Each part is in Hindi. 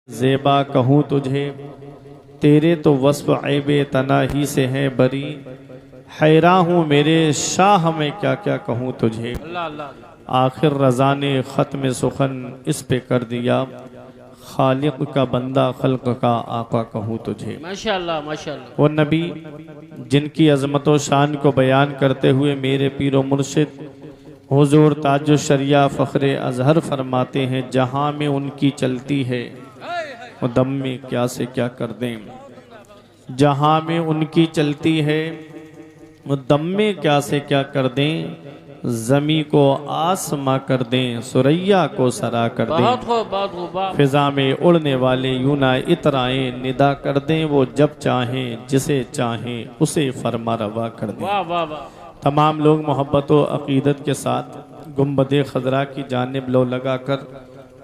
ज़ेबा कहूँ तुझे, तेरे तो वस्फ़ ऐबे तना ही से है बरी। हैरां हूँ मेरे शाह में क्या क्या कहूँ तुझे। आखिर रज़ा ने ख़त्म सुखन इस पे कर दिया, खालिक का बंदा खल्क का आका कहूँ तुझे। माशाअल्लाह माशाअल्लाह। वो नबी जिनकी अज़मत व शान को बयान करते हुए मेरे पीरो मुर्शिद हुजूर ताजुल शरिया फ़ख्रे अज़हर फरमाते हैं, जहाँ में उनकी चलती है वो दम में क्या से क्या कर दें। जहाँ में उनकी चलती है वो दम में क्या से क्या कर दें। ज़मी को आसमां कर दें, सुरैया को सरा कर दें। फिजा में उड़ने वाले यूना इतराएं, निदा कर दें वो जब चाहें, जिसे चाहें उसे फरमा रवा कर दें। वाह वाह वाह। तमाम लोग मोहब्बत व अकीदत के साथ गुंबद खजरा की जानिब लो लगाकर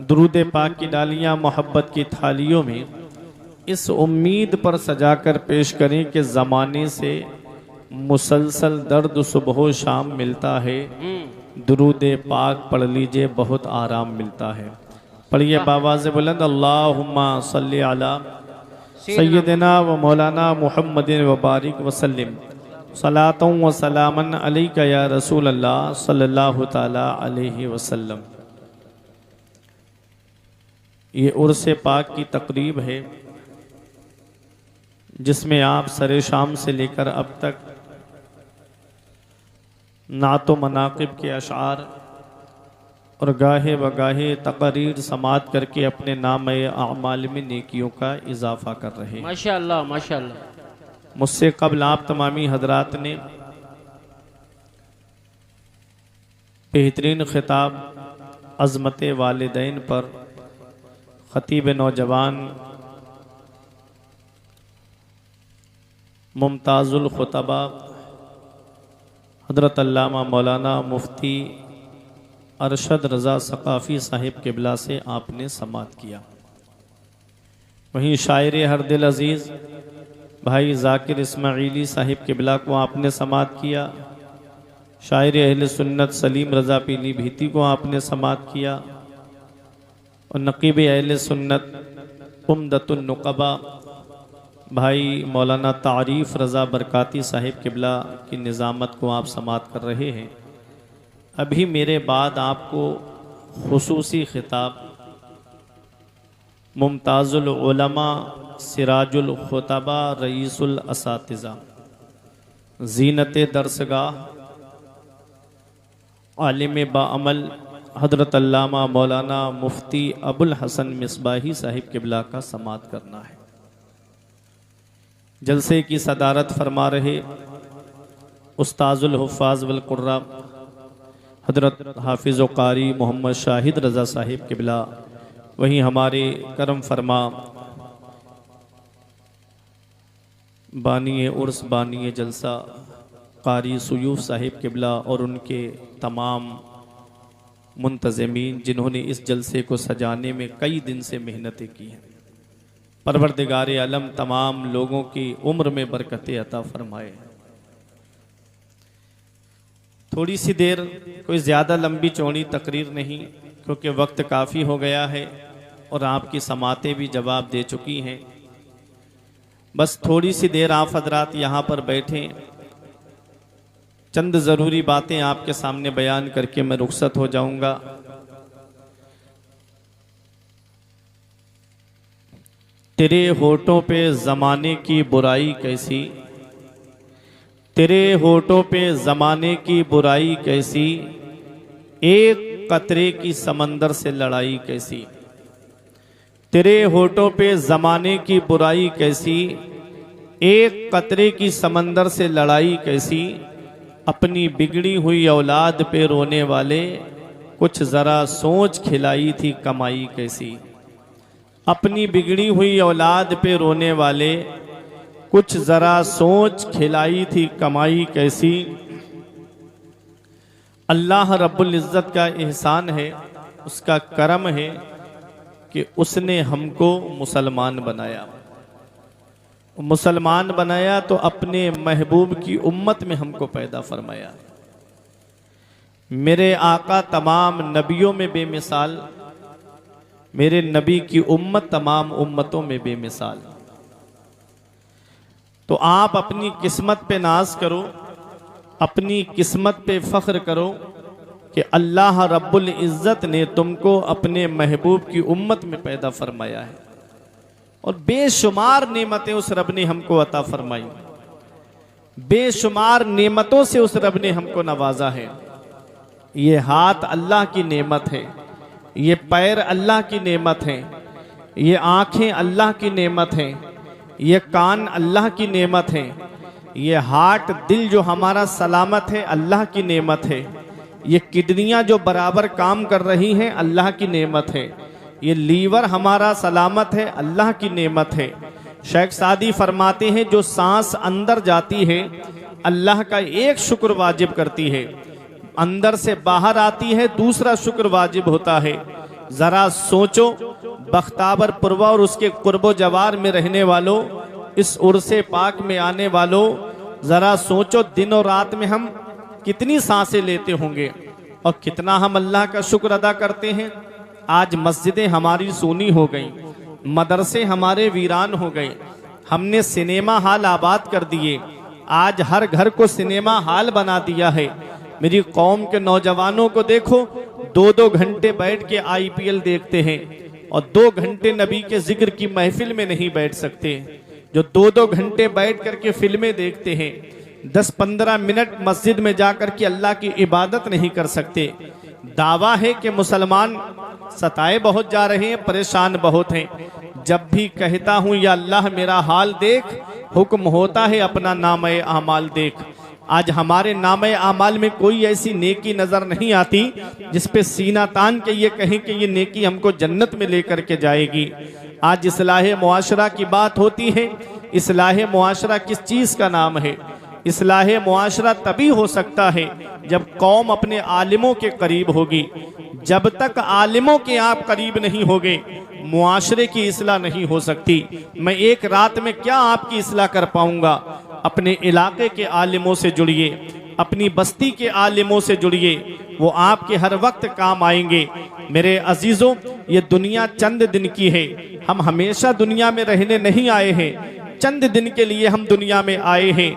दुरूद पाक की डालियाँ मोहब्बत की थालियों में इस उम्मीद पर सजाकर पेश करें कि ज़माने से मुसलसल दर्द सुबह शाम मिलता है। दुरूद पाक पढ़ लीजिए, बहुत आराम मिलता है। पढ़िए बावाज़ बुलंद, अल्लाहुम्मा सल्ली अला सय्यदना व मौलाना मुहम्मदिन व बारिक वसल्लिम सलातों व सलामन अलैका या रसूल अल्लाह सल्लल्लाहु ताला अलैहि वसल्लम। ये उर्स पाक की तकरीब है जिसमें आप सरे शाम से लेकर अब तक नातो मनाकिब के अशार और गाहे बगाहे तकरीर समात करके अपने नाम आमाल में नेकियों का इजाफा कर रहे हैं। माशाअल्लाह माशाअल्लाह। मुझसे कबल आप तमामी हजरात ने बेहतरीन खिताब अज़मत वालिदैन पर ख़तीब नौजवान मुमताज़ुल खुतबा हज़रत अल्लामा मौलाना मुफ्ती अरशद रज़ा सक़ाफ़ी साहिब क़िबला से आपने समात किया। वहीं शायर हर दिल अज़ीज़ भाई ज़ाकिर इस्माइली साहिब क़िबला को आपने समात किया। शायर अहले सुन्नत सलीम रज़ा पीली भीती को आपने समात किया। और नक़ीब अहले सुन्नत उम्दतुन नुक़बा भाई मौलाना तारीफ़ रज़ा बरकाती साहिब क़िबला की निज़ामत को आप समात कर रहे हैं। अभी मेरे बाद आपको खुसूसी खिताब मुमताज़ुल उलमा सिराजुल खुतबा रईसुल असातिज़ा ज़ीनत दरसगाह आलिम बाअमल हज़रत अल्लामा मौलाना मुफ्ती अबुल हसन मिसबाही साहिब क़िबला का समात करना है। जलसे की सदारत फरमा रहे उस्ताजुल हुफ़ाज़ वल कुर्रा हज़रत हाफिज़ व कारी मोहम्मद शाहिद रज़ा साहिब क़िबला, वहीं हमारे करम फरमा बानी उर्स बानी जलसा कारी सुयूफ साहिब क़िबला और उनके तमाम मुंतज़मीन जिन्होंने इस जलसे को सजाने में कई दिन से मेहनतें की हैं। परवरदिगार आलम तमाम लोगों की उम्र में बरकतें अता फरमाए। थोड़ी सी देर, कोई ज़्यादा लंबी चौड़ी तकरीर नहीं, क्योंकि वक्त काफ़ी हो गया है और आपकी समातें भी जवाब दे चुकी हैं। बस थोड़ी सी देर आप हजरात यहाँ पर बैठें, चंद ज़रूरी बातें आपके सामने बयान करके मैं रुखसत हो जाऊंगा। तेरे होठों पे ज़माने की बुराई कैसी, तेरे होठों पे ज़माने की बुराई कैसी, एक कतरे की समंदर से लड़ाई कैसी। तेरे होठों पे ज़माने की बुराई कैसी, एक कतरे की समंदर से लड़ाई कैसी। अपनी बिगड़ी हुई औलाद पे रोने वाले, कुछ ज़रा सोच खिलाई थी कमाई कैसी। अपनी बिगड़ी हुई औलाद पे रोने वाले, कुछ ज़रा सोच खिलाई थी कमाई कैसी। अल्लाह रब्बुल इज़्ज़त का एहसान है, उसका करम है कि उसने हमको मुसलमान बनाया। मुसलमान बनाया तो अपने महबूब की उम्मत में हमको पैदा फरमाया। मेरे आका तमाम नबियों में बेमिसाल, मेरे नबी की उम्मत तमाम उम्मतों में बेमिसाल। तो आप अपनी किस्मत पे नाज करो, अपनी किस्मत पे फख्र करो कि अल्लाह रब्बुल इज़्ज़त ने तुमको अपने महबूब की उम्मत में पैदा फरमाया है और बेशुमार नेमतें उस रब ने हमको अता फरमाई, बेशुमार नेमतों से उस रब ने हमको नवाजा है। ये हाथ अल्लाह की नेमत है, ये पैर अल्लाह की नेमत है, ये आँखें अल्लाह की नेमत हैं, ये कान अल्लाह की नेमत है, ये हार्ट दिल जो हमारा सलामत है अल्लाह की नेमत है, ये किडनियाँ जो बराबर काम कर रही हैं अल्लाह की नेमत है, ये लीवर हमारा सलामत है अल्लाह की नेमत है। शेख सादी फरमाते हैं जो सांस अंदर जाती है अल्लाह का एक शुक्र वाजिब करती है, अंदर से बाहर आती है दूसरा शुक्र वाजिब होता है। जरा सोचो बख्तावर पुरवा और उसके कुर्बो जवार में रहने वालों, इस उर्से पाक में आने वालों, जरा सोचो दिन और रात में हम कितनी सांसें लेते होंगे और कितना हम अल्लाह का शुक्र अदा करते हैं। आज मस्जिदें हमारी सूनी हो गई, मदरसे हमारे वीरान हो गए, हमने सिनेमा हॉल आबाद कर दिए, आज हर घर को सिनेमा हॉल बना दिया है। मेरी कौम के नौजवानों को देखो, 2-2 घंटे बैठ के IPL देखते हैं और 2 घंटे नबी के जिक्र की महफिल में नहीं बैठ सकते, जो 2-2 घंटे बैठ करके फिल्में देखते हैं, 10-15 मिनट मस्जिद में जाकर के अल्लाह की इबादत नहीं कर सकते। दावा है कि मुसलमान सताए बहुत जा रहे हैं, परेशान बहुत हैं। जब भी कहता हूँ या अल्लाह मेरा हाल देख, हुक्म होता है अपना नामे आमाल देख। आज हमारे नामे आमाल में कोई ऐसी नेकी नजर नहीं आती जिस पे सीना तान के ये कहें कि ये नेकी हमको जन्नत में लेकर के जाएगी। आज इस्लाह मुआशरा की बात होती है। इस्लाह मुआशरा किस चीज़ का नाम है? इस्लाह मुआशरा तभी हो सकता है जब कौम अपने आलिमों के करीब होगी। जब तक आलिमों के आप करीब नहीं होगे, मुआशरे की इस्लाह नहीं हो सकती। मैं एक रात में क्या आपकी इस्लाह कर पाऊंगा? अपने इलाके के आलिमों से जुड़िए, अपनी बस्ती के आलिमों से जुड़िए, वो आपके हर वक्त काम आएंगे। मेरे अजीजों, ये दुनिया चंद दिन की है, हम हमेशा दुनिया में रहने नहीं आए हैं, चंद दिन के लिए हम दुनिया में आए हैं।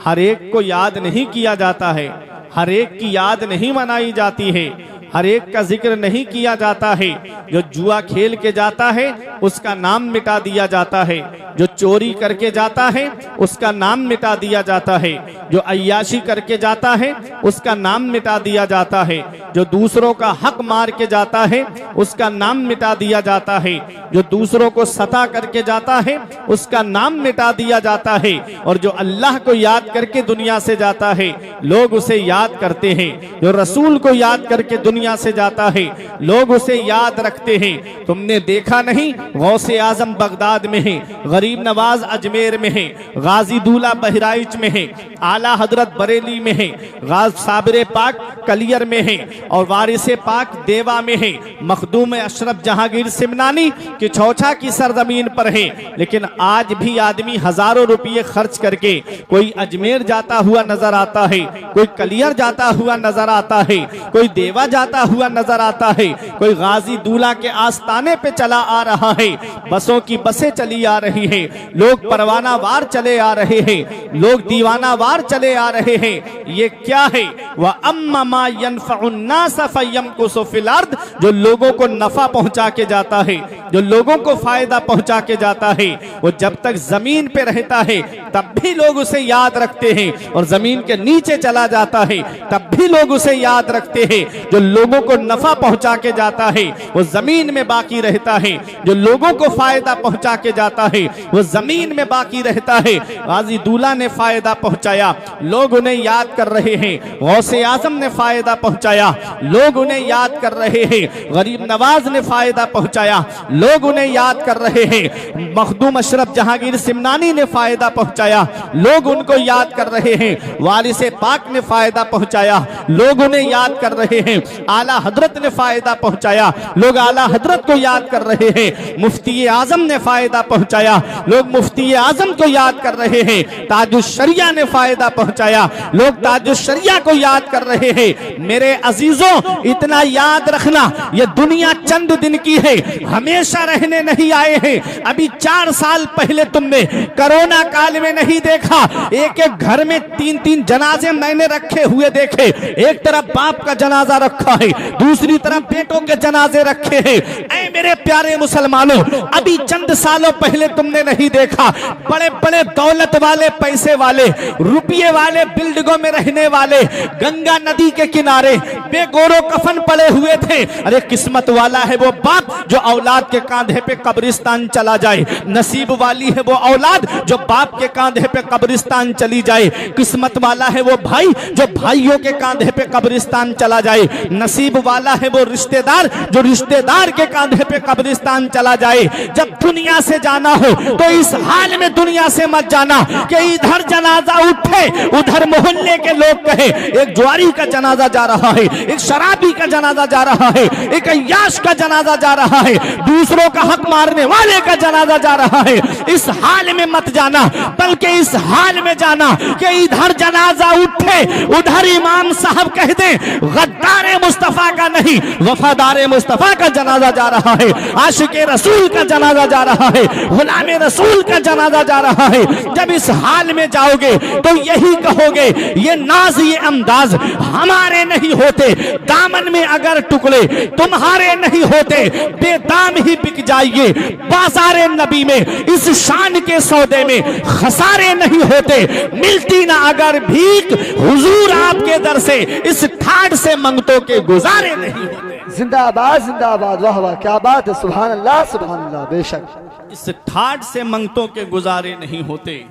हर एक को याद नहीं किया जाता है, हर एक की याद नहीं मनाई जाती है, हर एक का जिक्र नहीं किया जाता है। जो जुआ खेल के जाता है उसका नाम मिटा दिया जाता है, जो चोरी करके जाता है उसका नाम मिटा दिया जाता है, जो अय्याशी करके जाता है उसका नाम मिटा दिया जाता है, जो दूसरों का हक मार के जाता है उसका नाम मिटा दिया जाता है, जो दूसरों को सता करके जाता है उसका नाम मिटा दिया जाता है। और जो अल्लाह को याद करके दुनिया से जाता है लोग उसे याद करते हैं, जो रसूल को याद करके दुनिया से जाता है लोग उसे याद रखते हैं। तुमने देखा नहीं, गौसे आजम बगदाद में है, गरीब नवाज अजमेर में है, गाजी दूल्हा बहराइच में है, आला हजरत बरेली में है, गाज साबिर पाक कलियर में है और वारिसे पाक देवा में है, मखदूम अशरफ जहांगीर सिमनानी की छौछा की सरजमीन पर है। लेकिन आज भी आदमी हजारों रुपये खर्च करके कोई अजमेर जाता हुआ नजर आता है, कोई कलियर जाता हुआ नजर आता है, कोई देवा जाता हुआ नजर आता है, कोई गाजी दूल्हा के आस्ताने पे चला आ रहा है, बसों की बसें चली आ रही हैं, लोग परवाना वार चले आ रहे हैं, लोग दीवाना वार चले आ रहे हैं। ये क्या है? वह अम्मा यनफउन्नास फयमकुसु फिल अर्द, जो लोगों को नफा पहुंचा के जाता है, जो लोगों को फायदा पहुंचा के जाता है, वो जब तक जमीन पे रहता है तब भी लोग उसे याद रखते हैं, और जमीन के नीचे चला जाता है तब भी लोग उसे याद रखते हैं। जो लोगों को नफा पहुंचा के जाता है वो जमीन में बाकी रहता है, जो लोगों को फायदा पहुंचा के जाता है वो जमीन में बाकी रहता है। गाजी दूल्हा ने फायदा पहुंचाया, लोग उन्हें याद कर रहे हैं। गौसे आजम ने फायदा पहुंचाया, लोग उन्हें याद कर रहे हैं। गरीब नवाज ने फायदा पहुंचाया, लोग उन्हें याद कर रहे हैं। मखदूम अशरफ जहांगीर सिमनानी ने फायदा पहुंचाया, लोग उनको याद कर रहे हैं। वारिसे पाक ने फायदा पहुंचाया, लोग उन्हें याद कर रहे हैं। आला हजरत ने फायदा पहुंचाया, लोग आला हजरत को याद कर रहे हैं। मुफ्ती आजम ने फायदा पहुंचाया, लोग मुफ्ती आजम को याद कर रहे हैं। ताजुश्शरिया ने फायदा पहुंचाया, लोग ताजुश्शरिया को याद कर रहे हैं। मेरे अजीजों, इतना याद रखना, ये दुनिया चंद दिन की है, हमेशा रहने नहीं आए हैं। अभी 4 साल पहले तुमने कोरोना काल में नहीं देखा, एक एक घर में 3-3 जनाजे मैंने रखे हुए देखे। एक तरफ बाप का जनाजा रखा है, दूसरी तरफ बेटों के जनाजे रखे हैं। ऐ मेरे प्यारे मुसलमानों, अभी चंद सालों पहले तुमने नहीं देखा, बड़े बड़े दौलत वाले, पैसे वाले, रुपये वाले, बिल्डिंगों में रहने वाले गंगा नदी के किनारे बेगोरो कफन पड़े हुए थे। अरे किस्मत वाला है वो बाप जो औलाद के कांधे पे कब्रिस्तान चला जाए, नसीब वाली है वो औलाद जो बाप के कांधे पे कब्रिस्तान चली जाए, किस्मत वाला है वो भाई जो भाइयों के कांधे पे कब्रिस्तान चला जाए, नसीब वाला है वो रिश्तेदार जो रिश्तेदार के कांधे पे कब्रिस्तान चला जाए। जब दुनिया से जाना हो तो इस हाल में दुनिया से मत जाना कि इधर जनाजा उठे, उधर मोहल्ले के लोग कहे एक जुआरी का जनाजा जा रहा है, एक शराबी का जनाजा जा रहा है, एक अय्याश का जनाजा जा रहा है, दूसरों का हक मारने वाले का जनाजा जा रहा है। इस हाल में मत जाना, बल्कि इस हाल में जाना कि इधर जनाजा उठे, उधर इमाम साहब कह दे गद्दार मुस्तफा का नहीं, वफादार मुस्तफा का जनाजा जा रहा है, आशिके रसूल का जनाजा जा रहा है, गुलाम रसूल का जनाजा जा रहा है। जब इस हाल में जाओगे तो यही कहोगे ये नाज, ये अंदाज हमारे नहीं होते, दामन में अगर टुकड़े तुम्हारे नहीं होते, बेदाम ही बिक जाइए बाजारे नबी में। इस शान के सौदे में खसारे नहीं होते, मिलती ना अगर भीख हुजूर आपके दर से, इस ठाठ से मंगतों के गुजारे नहीं होते। जिंदाबाद जिंदाबाद, वाह वाह, क्या बात है, सुभान अल्लाह सुभान अल्लाह। बेशक इस ठाठ से मंगतों के गुजारे नहीं होते।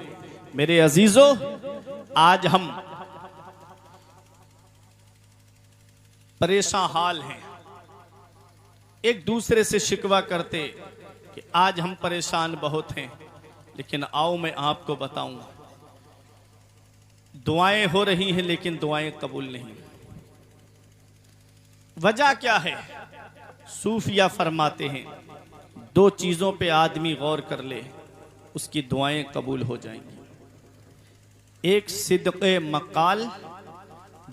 मेरे अजीजों, आज हम परेशान हाल हैं, एक दूसरे से शिकवा करते कि आज हम परेशान बहुत हैं, लेकिन आओ मैं आपको बताऊं, दुआएं हो रही हैं लेकिन दुआएं कबूल नहीं। वजह क्या है? सूफिया फरमाते हैं 2 चीजों पे आदमी गौर कर ले, उसकी दुआएं कबूल हो जाएंगी। एक सिद्क़े मकाल,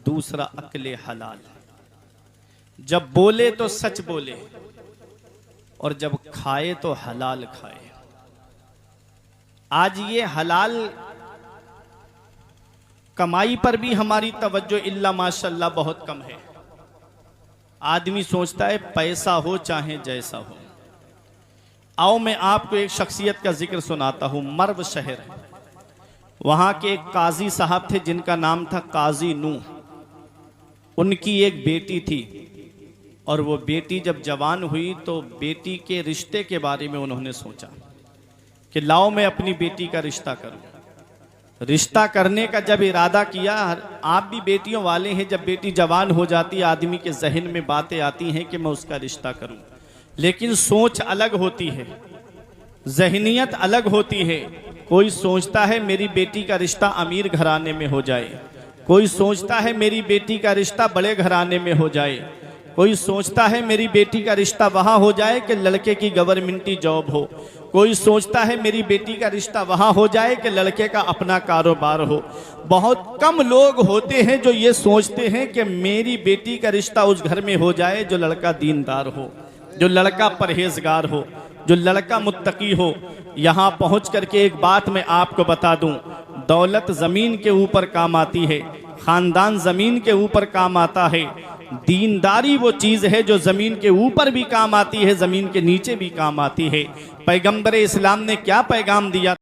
दूसरा अक्ले हलाल। जब बोले तो सच बोले और जब खाए तो हलाल खाए। आज ये हलाल कमाई पर भी हमारी तवज्जो इल्ला माशाल्लाह बहुत कम है। आदमी सोचता है पैसा हो चाहे जैसा हो। आओ मैं आपको एक शख्सियत का जिक्र सुनाता हूं। मर्व शहर, वहां के एक काजी साहब थे जिनका नाम था काजी नूह। उनकी एक बेटी थी और वो बेटी जब जवान हुई तो बेटी के रिश्ते के बारे में उन्होंने सोचा कि लाओ मैं अपनी बेटी का रिश्ता करूं। रिश्ता करने का जब इरादा किया, आप भी बेटियों वाले हैं, जब बेटी जवान हो जाती है आदमी के जहन में बातें आती हैं कि मैं उसका रिश्ता करूं, लेकिन सोच अलग होती है, जहनियत अलग होती है। कोई सोचता है मेरी बेटी का रिश्ता अमीर घराने में हो जाए, कोई सोचता है मेरी बेटी का रिश्ता बड़े घराने में हो जाए, कोई सोचता है मेरी बेटी का रिश्ता वहां हो जाए कि लड़के की गवर्नमेंटी जॉब हो, कोई सोचता है मेरी बेटी का रिश्ता वहां हो जाए कि लड़के का अपना कारोबार हो। बहुत कम लोग होते हैं जो ये सोचते हैं कि मेरी बेटी का रिश्ता उस घर में हो जाए जो लड़का दीनदार हो, जो लड़का परहेजगार हो, जो लड़का मुत्तकी हो। यहाँ पहुँच करके एक बात मैं आपको बता दूं, दौलत जमीन के ऊपर काम आती है, खानदान जमीन के ऊपर काम आता है, दीनदारी वो चीज है जो जमीन के ऊपर भी काम आती है, जमीन के नीचे भी काम आती है। पैगंबर इस्लाम ने क्या पैगाम दिया?